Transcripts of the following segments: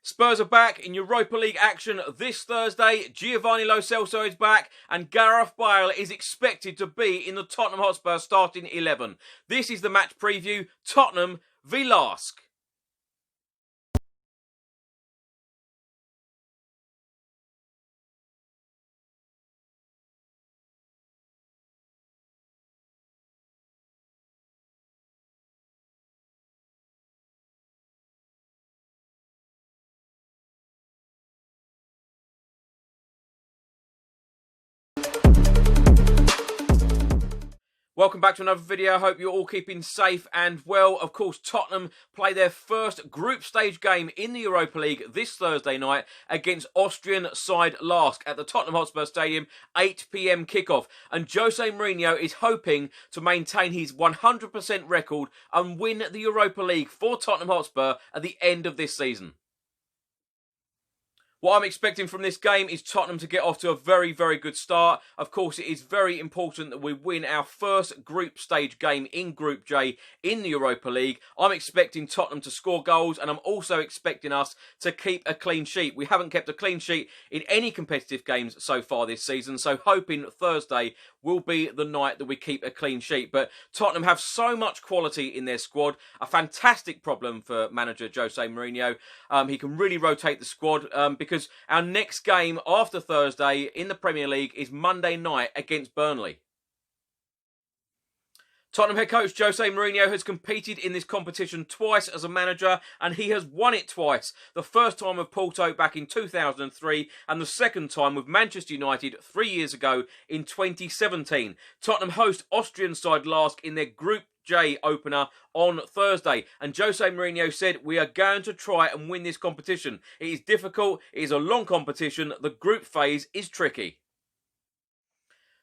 Spurs are back in Europa League action this Thursday. Giovanni Lo Celso is back and Gareth Bale is expected to be in the Tottenham Hotspur starting 11. This is the match preview, Tottenham v Lask. Welcome back to another video. I hope you're all keeping safe and well. Of course, Tottenham play their first group stage game in the Europa League this Thursday night against Austrian side Lask at the Tottenham Hotspur Stadium, 8 p.m. kickoff. And Jose Mourinho is hoping to maintain his 100% record and win the Europa League for Tottenham Hotspur at the end of this season. What I'm expecting from this game is Tottenham to get off to a very, very good start. Of course, it is very important that we win our first group stage game in Group J in the Europa League. I'm expecting Tottenham to score goals, and I'm also expecting us to keep a clean sheet. We haven't kept a clean sheet in any competitive games so far this season, so hoping Thursday will be the night that we keep a clean sheet. But Tottenham have so much quality in their squad. A fantastic problem for manager Jose Mourinho. He can really rotate the squad because our next game after Thursday in the Premier League is Monday night against Burnley. Tottenham head coach Jose Mourinho has competed in this competition twice as a manager and he has won it twice. The first time with Porto back in 2003 and the second time with Manchester United 3 years ago in 2017. Tottenham host Austrian side Lask in their Group J opener on Thursday, and Jose Mourinho said, "We are going to try and win this competition. It is difficult, it is a long competition, the group phase is tricky."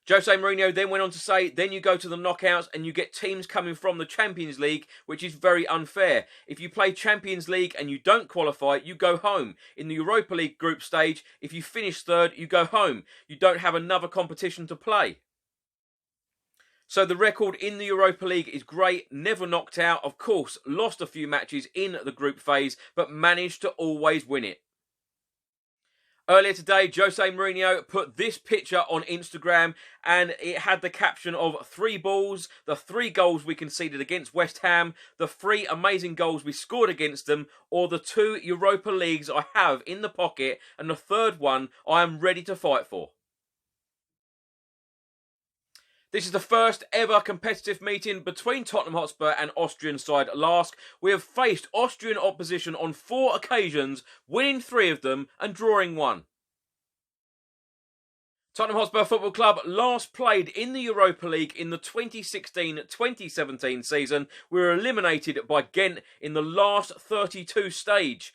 Jose Mourinho then went on to say, then you go to the knockouts and you get teams coming from the Champions League, which is very unfair. If you play Champions League and you don't qualify, you go home. In the Europa League group stage, if you finish third, you go home. You don't have another competition to play. So the record in the Europa League is great, never knocked out, of course, lost a few matches in the group phase, but managed to always win it. Earlier today, Jose Mourinho put this picture on Instagram and it had the caption of 3 balls, the 3 goals we conceded against West Ham, the 3 amazing goals we scored against them, or the 2 Europa Leagues I have in the pocket and the third one I am ready to fight for. This is the first ever competitive meeting between Tottenham Hotspur and Austrian side Lask. We have faced Austrian opposition on 4 occasions, winning 3 of them and drawing 1. Tottenham Hotspur Football Club last played in the Europa League in the 2016-2017 season. We were eliminated by Ghent in the last 32 stage.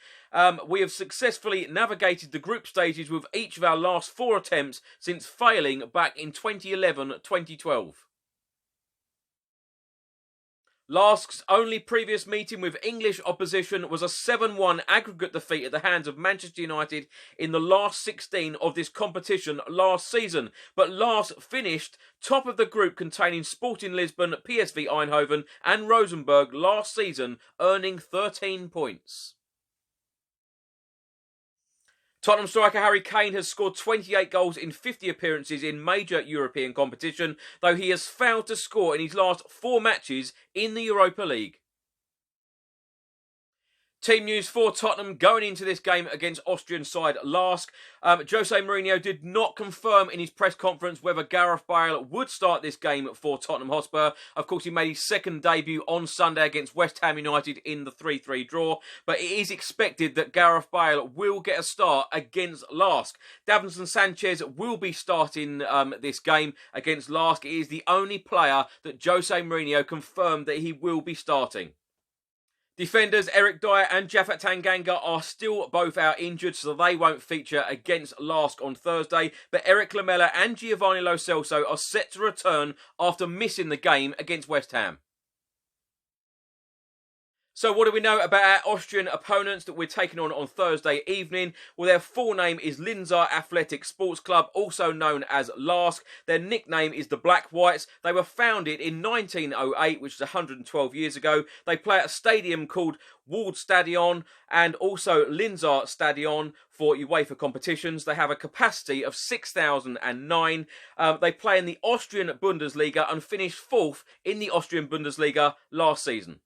We have successfully navigated the group stages with each of our last 4 attempts since failing back in 2011-2012. Lask's only previous meeting with English opposition was a 7-1 aggregate defeat at the hands of Manchester United in the last 16 of this competition last season. But Lask finished top of the group containing Sporting Lisbon, PSV Eindhoven and Rosenborg last season, earning 13 points. Tottenham striker Harry Kane has scored 28 goals in 50 appearances in major European competition, though he has failed to score in his last 4 matches in the Europa League. Team news for Tottenham going into this game against Austrian side Lask. Jose Mourinho did not confirm in his press conference whether Gareth Bale would start this game for Tottenham Hotspur. Of course, he made his second debut on Sunday against West Ham United in the 3-3 draw. But it is expected that Gareth Bale will get a start against Lask. Davinson Sanchez will be starting this game against Lask. He is the only player that Jose Mourinho confirmed that he will be starting. Defenders Eric Dyer and Japhet Tanganga are still both out injured, so they won't feature against Lask on Thursday. But Eric Lamela and Giovanni Lo Celso are set to return after missing the game against West Ham. So what do we know about our Austrian opponents that we're taking on Thursday evening? Well, their full name is Linzer Athletic Sports Club, also known as Lask. Their nickname is the Black Whites. They were founded in 1908, which is 112 years ago. They play at a stadium called Waldstadion and also Linzer Stadion for UEFA competitions. They have a capacity of 6,009. They play in the Austrian Bundesliga and finished 4th in the Austrian Bundesliga last season.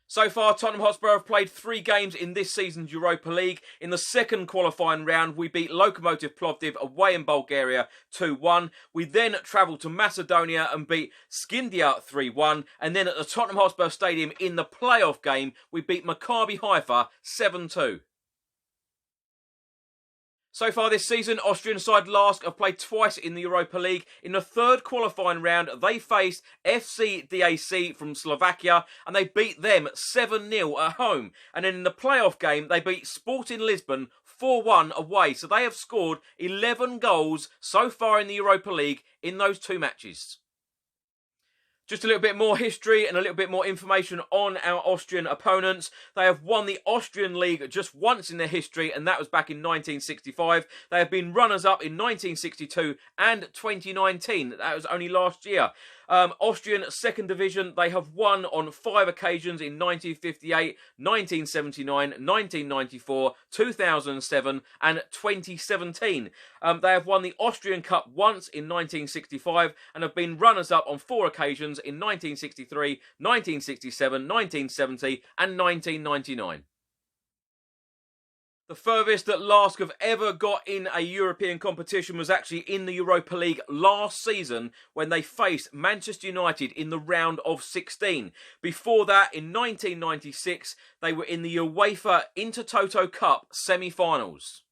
So far, Tottenham Hotspur have played 3 games in this season's Europa League. In the second qualifying round, we beat Lokomotiv Plovdiv away in Bulgaria 2-1. We then travelled to Macedonia and beat Skindia 3-1. And then at the Tottenham Hotspur Stadium in the playoff game, we beat Maccabi Haifa 7-2. So far this season, Austrian side Lask have played twice in the Europa League. In the third qualifying round, they faced FC DAC from Slovakia and they beat them 7-0 at home. And then in the playoff game, they beat Sporting Lisbon 4-1 away. So they have scored 11 goals so far in the Europa League in those 2 matches. Just a little bit more history and a little bit more information on our Austrian opponents. They have won the Austrian League just once in their history, and that was back in 1965. They have been runners-up in 1962 and 2019. That was only last year. Austrian second division, they have won on 5 occasions in 1958, 1979, 1994, 2007 and 2017. They have won the Austrian Cup once in 1965 and have been runners-up on 4 occasions in 1963, 1967, 1970 and 1999. The furthest that Lask have ever got in a European competition was actually in the Europa League last season when they faced Manchester United in the round of 16. Before that, in 1996, they were in the UEFA Intertoto Cup semi-finals.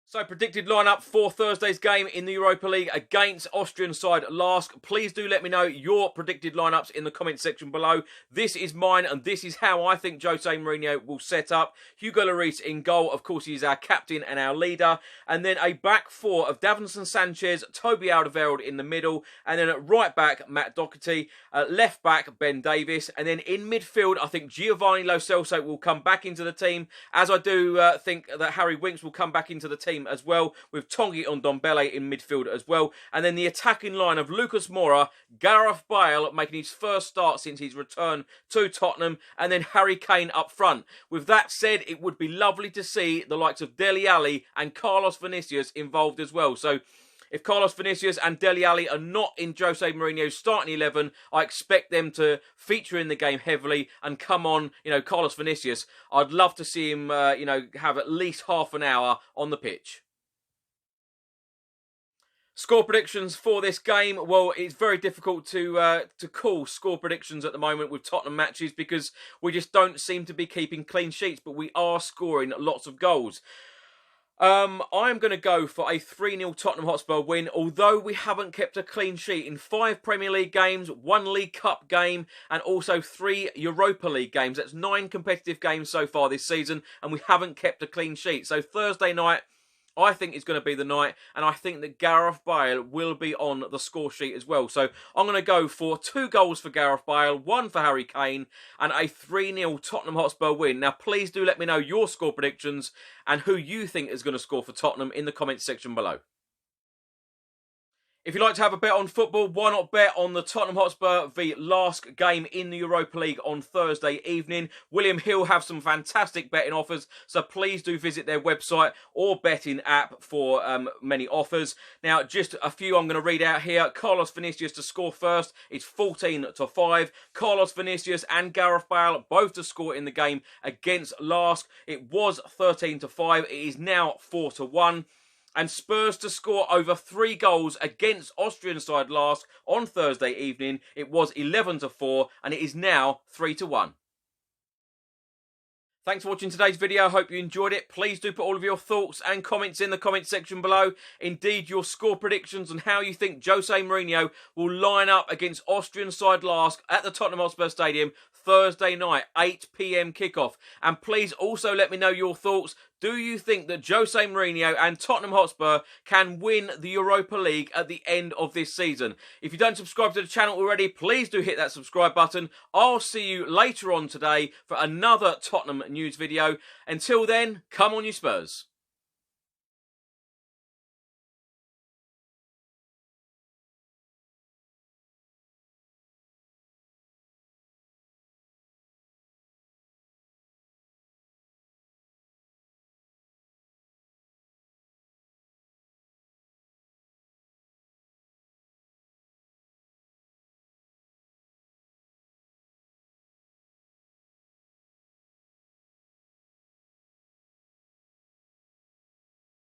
So, predicted lineup for Thursday's game in the Europa League against Austrian side Lask. Please do let me know your predicted lineups in the comment section below. This is mine, and this is how I think Jose Mourinho will set up. Hugo Lloris in goal. Of course, he's our captain and our leader. And then a back 4 of Davinson Sanchez, Toby Alderweireld in the middle. And then at right back, Matt Doherty. Left back, Ben Davies. And then in midfield, I think Giovanni Lo Celso will come back into the team. As I do think that Harry Winks will come back into the team as well, with Tongi Ndombele in midfield as well. And then the attacking line of Lucas Moura, Gareth Bale making his first start since his return to Tottenham, and then Harry Kane up front. With that said, it would be lovely to see the likes of Dele Alli and Carlos Vinicius involved as well. So if Carlos Vinicius and Dele Alli are not in Jose Mourinho's starting 11, I expect them to feature in the game heavily and come on, Carlos Vinicius. I'd love to see him, have at least half an hour on the pitch. Score predictions for this game. Well, it's very difficult to call score predictions at the moment with Tottenham matches because we just don't seem to be keeping clean sheets, but we are scoring lots of goals. I'm going to go for a 3-0 Tottenham Hotspur win, although we haven't kept a clean sheet in 5 Premier League games, 1 League Cup game, and also 3 Europa League games. That's 9 competitive games so far this season, and we haven't kept a clean sheet. So Thursday night, I think is going to be the night, and I think that Gareth Bale will be on the score sheet as well. So I'm going to go for 2 goals for Gareth Bale, 1 for Harry Kane, and a 3-0 Tottenham Hotspur win. Now, please do let me know your score predictions and who you think is going to score for Tottenham in the comments section below. If you'd like to have a bet on football, why not bet on the Tottenham Hotspur v Lask game in the Europa League on Thursday evening? William Hill have some fantastic betting offers, so please do visit their website or betting app for many offers. Now, just a few I'm going to read out here. Carlos Vinicius to score first. It's 14-5. Carlos Vinicius and Gareth Bale both to score in the game against Lask. It was 13-5. It is now 4-1. And Spurs to score over 3 goals against Austrian side Lask on Thursday evening. It was 11-4 and it is now 3-1. Thanks for watching today's video. I hope you enjoyed it. Please do put all of your thoughts and comments in the comment section below. Indeed, your score predictions and how you think Jose Mourinho will line up against Austrian side Lask at the Tottenham Hotspur Stadium Thursday night, 8 p.m. kickoff. And please also let me know your thoughts. Do you think that Jose Mourinho and Tottenham Hotspur can win the Europa League at the end of this season? If you don't subscribe to the channel already, please do hit that subscribe button. I'll see you later on today for another Tottenham news video. Until then, come on you Spurs.